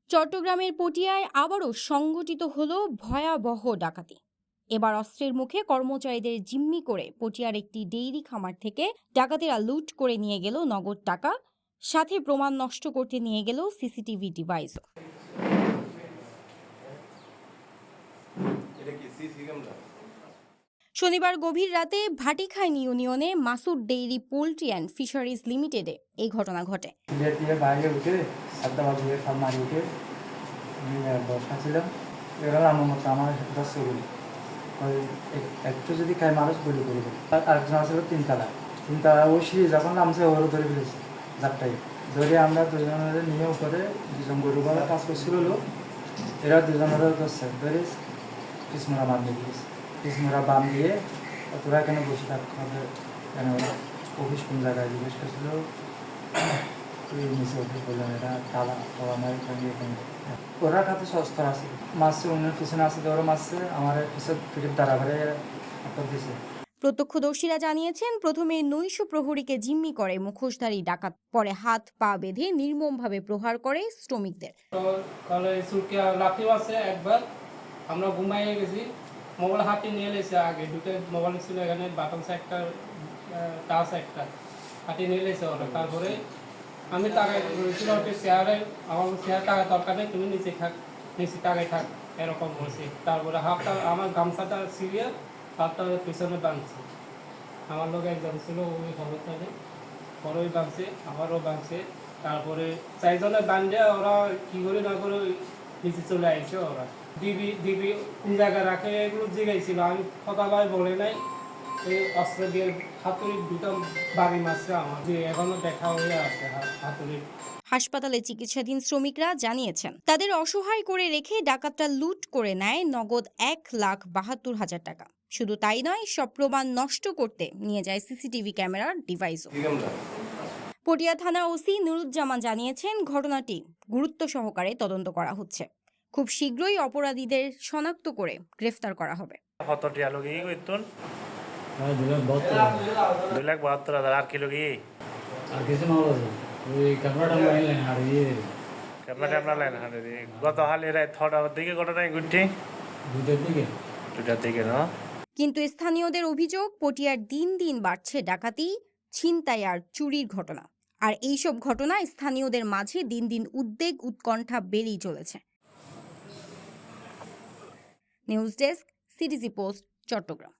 চট্টগ্রামের পটিয়ায় আবারও সংঘটিত হলো ভয়াবহ ডাকাতি। এবার অস্ত্রের মুখে কর্মচারীদের জিম্মি করে পটিয়ার একটি ডেইরি খামার থেকে ডাকাতেরা লুট করে নিয়ে গেল নগদ টাকা, সাথে প্রমাণ নষ্ট করতে নিয়ে গেল সিসিটিভি ডিভাইসও। শনিবার গভীর রাতে ভাটিখাইনি ইউনিয়নে Masud dairy poultry and fisheries লিমিটেডে এই ঘটনা ঘটে। একটু যদি খাই মানুষ গুলি করে দেবে। আরেকজন আসলে তিনতলা ওই সিঁড়ি যখন নামছে ওরও ধরে ফেলেছে যাত্রাই ধরে আমরা দুজনের নিয়ে উপরে দুজন গরুবালা কাজ করছিল লোক, এরা দুজনেরও করছে ধরে কৃষ্ণরা বান দিয়ে দিয়েছে। কৃষ্ণরা বান দিয়ে তোরা এখানে বসে থাকতে হবে, কেন অফিস কোন জায়গায় জিজ্ঞেস করছিল, নিচে উঠে বললাম এরা তালা আমার এখানে ওরা কাছে সস্তা আছে মাছছে, অন্য পিছনে আছে ওরা মাছছে আমার পিছনে ফিরে দাঁড়া করে দিয়েছে। প্রত্যক্ষদর্শীরা জানিয়েছেন, প্রথমে নৈশ প্রহরীকে জিম্মি করে মুখোশধারী ডাকাত, পরে হাত পা বেঁধে নির্মমভাবে প্রহার করে শ্রমিকদের। একবার আমরা ঘুমাইয়ে গেছি, মোবাইল হাতে নিয়ে এসে আগে ঢুকে মোবাইল ছিল এখানে বাটন একটা টাচ একটা হাতে নিয়ে এসে ওরা। তারপরে আমি টাকায় বলেছিলাম শেয়ারে আমার শেয়ার টাকা দরকার নেই, তুমি নিচে থাক, নিচে টাকায় থাক এরকম বলছি। তারপরে হাতটা আমার গামছাটা ছিঁড়িয়ে হাতটা পিছনে বাঁধছে। আমার লোক একজন ছিল ওই খবরটাতে বড়ই বাঁধছে, আমারও বাঁধছে। তারপরে চারজনে বাঁধে ওরা কী করে না করে নিচে চলে আসছে। ওরা দিবি কোন জায়গায় রাখে এগুলো জিগাইছিল, আমি কথা ভাই বলে নাই। এই অস্ত্র দিয়ে হাতুড়ি দুটো বাড়ি মারছে আমার, যে এখনো দেখা হয়ে আছে হাতুড়ি। হাসপাতালে চিকিৎসাধীন শ্রমিকরা জানিয়েছেন, তাদের অসহায় করে রেখে ডাকাতরা লুট করে নেয় নগদ 1,72,000 টাকা। শুধু তাই নয়, সব প্রমাণ নষ্ট করতে নিয়ে যায় সিসিটিভি ক্যামেরার ডিভাইসও। পটিয়া থানা ওসি নুরুজ্জামান জানিয়েছেন, ঘটনাটি গুরুত্ব সহকারে তদন্ত করা হচ্ছে। খুব শীঘ্রই অপরাধীদের শনাক্ত করে গ্রেফতার করা হবে। কিন্তু স্থানীয়দের অভিযোগ, পটিয়ার দিন দিন বাড়ছে ডাকাতি, ছিনতাই আর চুরির ঘটনা। আর এইসব ঘটনা স্থানীয়দের মাঝে দিন দিন উদ্বেগ উৎকণ্ঠা বেড়েই চলেছে। News desk, CTG post, Chittagong.